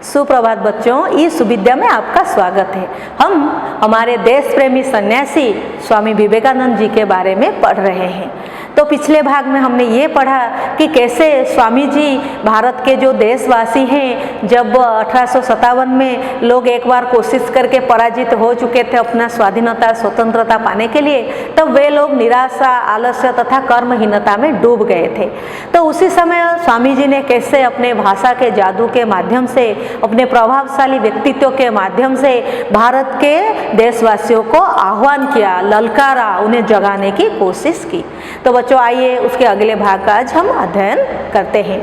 सुप्रभात बच्चों, इस विद्या में आपका स्वागत है। हम हमारे देश प्रेमी सन्यासी स्वामी विवेकानंद जी के बारे में पढ़ रहे हैं। तो पिछले भाग में हमने ये पढ़ा कि कैसे स्वामी जी भारत के जो देशवासी हैं, जब 1857 में लोग एक बार कोशिश करके पराजित हो चुके थे अपना स्वाधीनता स्वतंत्रता पाने के लिए, तब वे लोग निराशा, आलस्य तथा कर्महीनता में डूब गए थे। तो उसी समय स्वामी जी ने कैसे अपने भाषा के जादू के माध्यम से, अपने प्रभावशाली व्यक्तित्व के माध्यम से भारत के देशवासियों को आह्वान किया, ललकारा, उन्हें जगाने की कोशिश की। तो बच्चों आइए उसके अगले भाग का आज हम अध्ययन करते हैं।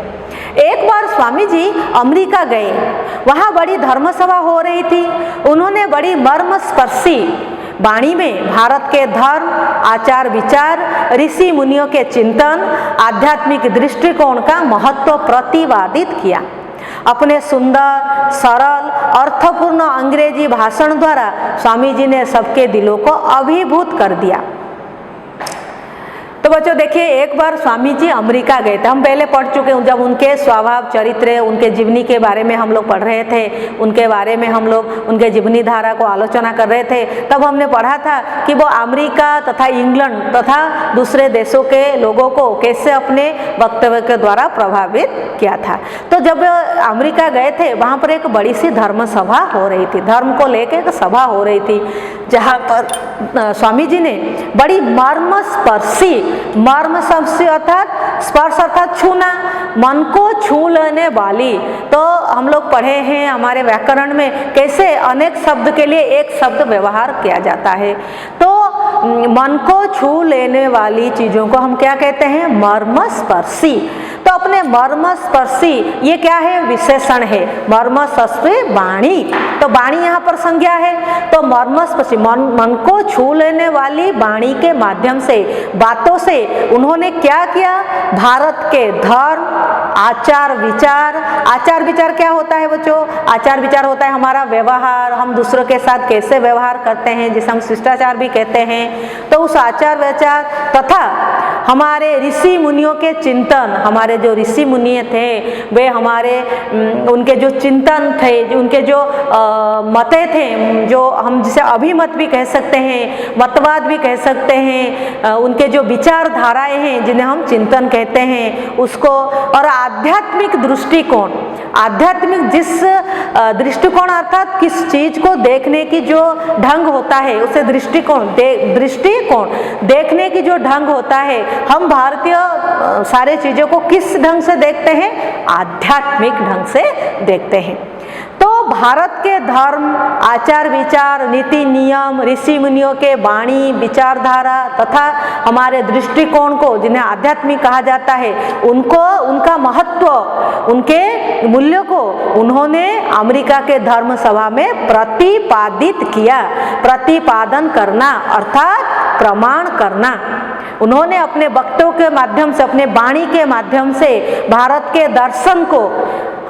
एक बार स्वामी जी अमेरिका गए, वहाँ बड़ी धर्मसभा हो रही थी। उन्होंने बड़ी मर्मस्पर्शी वाणी में भारत के धर्म, आचार विचार, ऋषि मुनियों के चिंतन, आध्यात्मिक दृष्टिकोण का महत्व प्रतिपादित किया। अपने सुंदर, सरल, अर्थपूर्ण अंग्रेजी भाषण द्वारा स्वामी जी ने सबके दिलों को अभिभूत कर दिया। तो बच्चों देखिए, एक बार स्वामी जी अमेरिका गए थे। हम पहले पढ़ चुके हैं, जब उनके स्वभाव चरित्र, उनके जीवनी के बारे में हम लोग पढ़ रहे थे, उनके बारे में हम लोग उनके जीवनी धारा को आलोचना कर रहे थे। तब हमने पढ़ा था कि वो अमेरिका तथा इंग्लैंड तथा दूसरे देशों के लोगों को कैसे अपने वक्तव्य के द्वारा प्रभावित किया था। तो जब अमेरिका गए थे, वहाँ पर एक बड़ी सी धर्म सभा हो रही थी, धर्म को लेकर एक सभा हो रही थी, जहाँ पर स्वामी जी ने बड़ी मर्मस्पर्शी अर्थात स्पर्श अर्थात छूना, मन को छू लेने वाली। तो हम लोग पढ़े हैं हमारे व्याकरण में कैसे अनेक शब्द के लिए एक शब्द व्यवहार किया जाता है। तो मन को छू लेने वाली चीजों को हम क्या कहते हैं? मर्मस्पर्शी। तो अपने मर्मस्पर्शी ये क्या है? विशेषण है। मर्मस्पर्शी वाणी, तो वाणी यहाँ पर संज्ञा है। तो मर्मस्पर्शी मन को छू लेने वाली वाणी के माध्यम से, बातों से उन्होंने क्या किया? भारत के धर्म, आचार विचार क्या होता है बच्चों? आचार विचार होता है हमारा व्यवहार, हम दूसरों के साथ कैसे व्यवहार करते हैं, जिसे हम शिष्टाचार भी कहते हैं। तो उस आचार विचार तथा हमारे ऋषि मुनियों के चिंतन, हमारे जो ऋषि मुनि थे वे हमारे उनके जो चिंतन थे, उनके जो मते थे, जो हम जिसे अभिमत भी कह सकते हैं, मतवाद भी कह सकते हैं, उनके जो विचारधाराएं हैं जिन्हें हम चिंतन कहते हैं उसको, और आध्यात्मिक दृष्टिकोण, आध्यात्मिक जिस दृष्टिकोण अर्थात किस चीज को देखने की जो ढंग होता है उसे दृष्टिकोण देखने की जो ढंग होता है, हम भारतीय सारे चीजों को किस ढंग से देखते हैं? आध्यात्मिक ढंग से देखते हैं। तो भारत के धर्म, आचार विचार, नीति नियम, ऋषि मुनियों के वाणी, विचारधारा तथा हमारे दृष्टिकोण को, जिन्हें आध्यात्मिक कहा जाता है, उनको, उनका महत्व, उनके मूल्यों को उन्होंने अमेरिका के धर्म सभा में प्रतिपादित किया। प्रतिपादन करना अर्थात प्रमाण करना। उन्होंने अपने वक्तव्यों के माध्यम से, अपने वाणी के माध्यम से भारत के दर्शन को,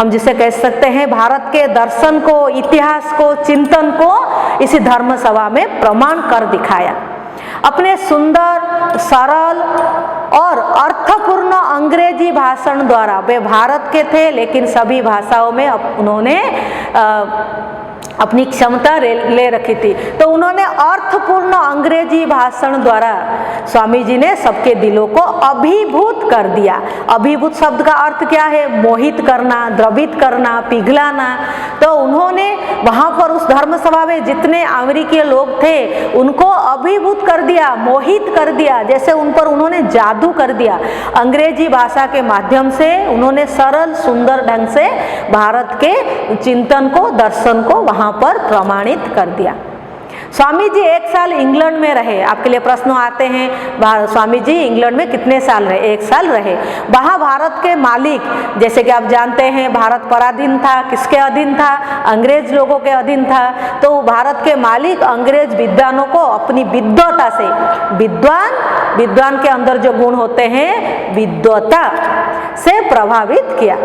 हम जिसे कह सकते हैं भारत के दर्शन को, इतिहास को, चिंतन को इसी धर्म सभा में प्रमाण कर दिखाया। अपने सुंदर, सरल और अर्थपूर्ण अंग्रेजी भाषण द्वारा, वे भारत के थे लेकिन सभी भाषाओं में उन्होंने अपनी क्षमता ले रखी थी। तो उन्होंने अर्थपूर्ण अंग्रेजी भाषण द्वारा स्वामी जी ने सबके दिलों को अभिभूत कर दिया। अभिभूत शब्द का अर्थ क्या है? मोहित करना, द्रवित करना, पिघलाना। तो उन्होंने वहां पर उस धर्म सभा में जितने अमेरिकी लोग थे उनको अभिभूत कर दिया, मोहित कर दिया, जैसे उन पर उन्होंने जादू कर दिया। अंग्रेजी भाषा के माध्यम से उन्होंने सरल सुंदर ढंग से भारत के चिंतन को, दर्शन को वहां पर प्रमाणित कर दिया। स्वामी जी 1 साल इंग्लैंड में रहे। आपके लिए प्रश्न आते हैं, स्वामी जी इंग्लैंड में कितने साल रहे? 1 साल रहे। वहाँ भारत के मालिक, जैसे कि आप जानते हैं भारत पराधीन था, किसके अधीन था? अंग्रेज लोगों के अधीन था। तो भारत के मालिक अंग्रेज विद्वानों को अपनी विद्वता से, विद्वान के अंदर जो गुण होते हैं विद्वता से प्रभावित किया।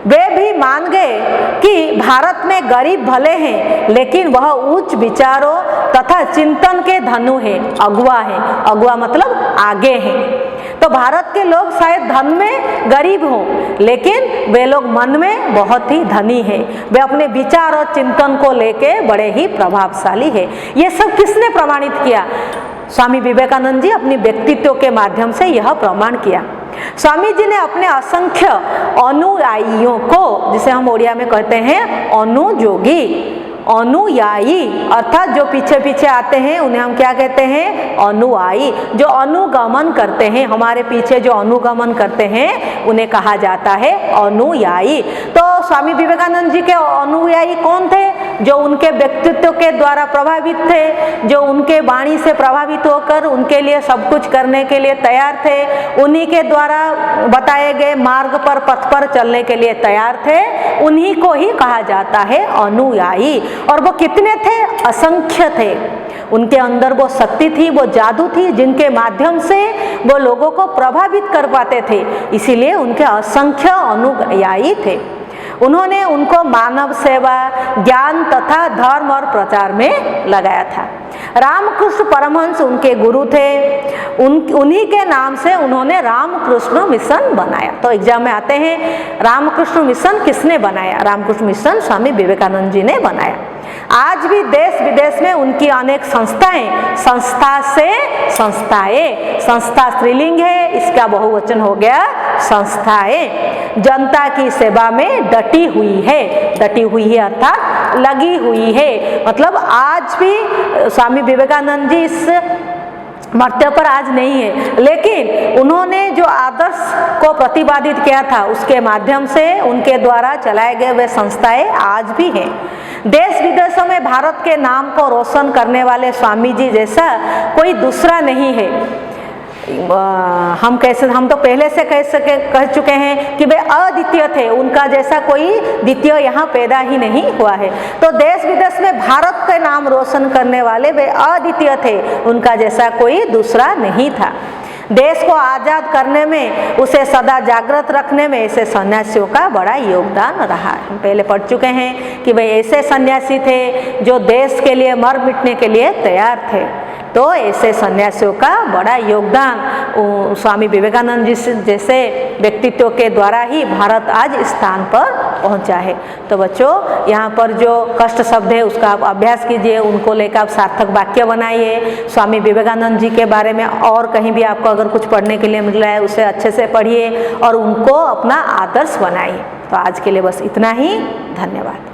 वे भी मान गए कि भारत में गरीब भले हैं लेकिन वह उच्च विचारों तथा चिंतन के धनु हैं, अगुआ हैं। अगुआ मतलब आगे हैं। तो भारत के लोग शायद धन में गरीब हों, लेकिन वे लोग मन में बहुत ही धनी हैं। वे अपने विचार और चिंतन को लेके बड़े ही प्रभावशाली है। ये सब किसने प्रमाणित किया? स्वामी विवेकानंद जी अपनी व्यक्तित्व के माध्यम से यह प्रमाण किया। स्वामी जी ने अपने असंख्य अनुयायियों को, जिसे हम ओडिया में कहते हैं अनुयोगी, अनुयायी अर्थात जो पीछे पीछे आते हैं उन्हें हम क्या कहते हैं? अनुयायी। जो अनुगमन करते हैं, हमारे पीछे जो अनुगमन करते हैं उन्हें कहा जाता है अनुयायी। तो स्वामी विवेकानंद जी के अनुयायी कौन थे? जो उनके व्यक्तित्व के द्वारा प्रभावित थे, जो उनके वाणी से प्रभावित होकर उनके लिए सब कुछ करने के लिए तैयार थे, उन्हीं के द्वारा बताए गए मार्ग पर, पथ पर चलने के लिए तैयार थे, उन्हीं को ही कहा जाता है अनुयायी। और वो कितने थे? असंख्य थे। उनके अंदर वो शक्ति थी, वो जादू थी, जिनके माध्यम से वो लोगों को प्रभावित कर पाते थे, इसीलिए उनके असंख्य अनुयायी थे। उन्होंने उनको मानव सेवा, ज्ञान तथा धर्म और प्रचार में लगाया था। रामकृष्ण परमहंस उनके गुरु थे। उन्हीं के नाम से उन्होंने रामकृष्ण मिशन बनाया। तो एग्जाम में आते हैं, रामकृष्ण मिशन किसने बनाया? रामकृष्ण मिशन स्वामी विवेकानंद जी ने बनाया। आज भी देश विदेश में उनकी अनेक संस्थाएं, संस्था से संस्थाएं, संस्था स्त्रीलिंग है, इसका बहुवचन हो गया संस्थाएं, जनता की सेवा में डटी हुई है। डटी हुई है अर्थात लगी हुई है। मतलब आज भी स्वामी विवेकानंद जी इस मर्त्य पर आज नहीं है, लेकिन उन्होंने जो आदर्श को प्रतिपादित किया था उसके माध्यम से उनके द्वारा चलाए गए वे संस्थाएं आज भी हैं। देश विदेशों में भारत के नाम को रोशन करने वाले स्वामी जी जैसा कोई दूसरा नहीं है। हम तो पहले से कह चुके हैं कि वे अद्वितीय थे, उनका जैसा कोई द्वितीय यहाँ पैदा ही नहीं हुआ है। तो देश विदेश में भारत के नाम रोशन करने वाले वे अद्वितीय थे, उनका जैसा कोई दूसरा नहीं था। देश को आज़ाद करने में, उसे सदा जागृत रखने में ऐसे सन्यासियों का बड़ा योगदान रहा है। हम पहले पढ़ चुके हैं कि वे ऐसे सन्यासी थे जो देश के लिए मर मिटने के लिए तैयार थे। तो ऐसे सन्यासियों का बड़ा योगदान स्वामी विवेकानंद जी जैसे व्यक्तित्व के द्वारा ही भारत आज इस स्थान पर पहुंचा है। तो बच्चों, यहाँ पर जो कष्ट शब्द है उसका आप अभ्यास कीजिए, उनको लेकर आप सार्थक वाक्य बनाइए। स्वामी विवेकानंद जी के बारे में और कहीं भी आपको अगर कुछ पढ़ने के लिए मिल रहा है उसे अच्छे से पढ़िए और उनको अपना आदर्श बनाइए। तो आज के लिए बस इतना ही। धन्यवाद।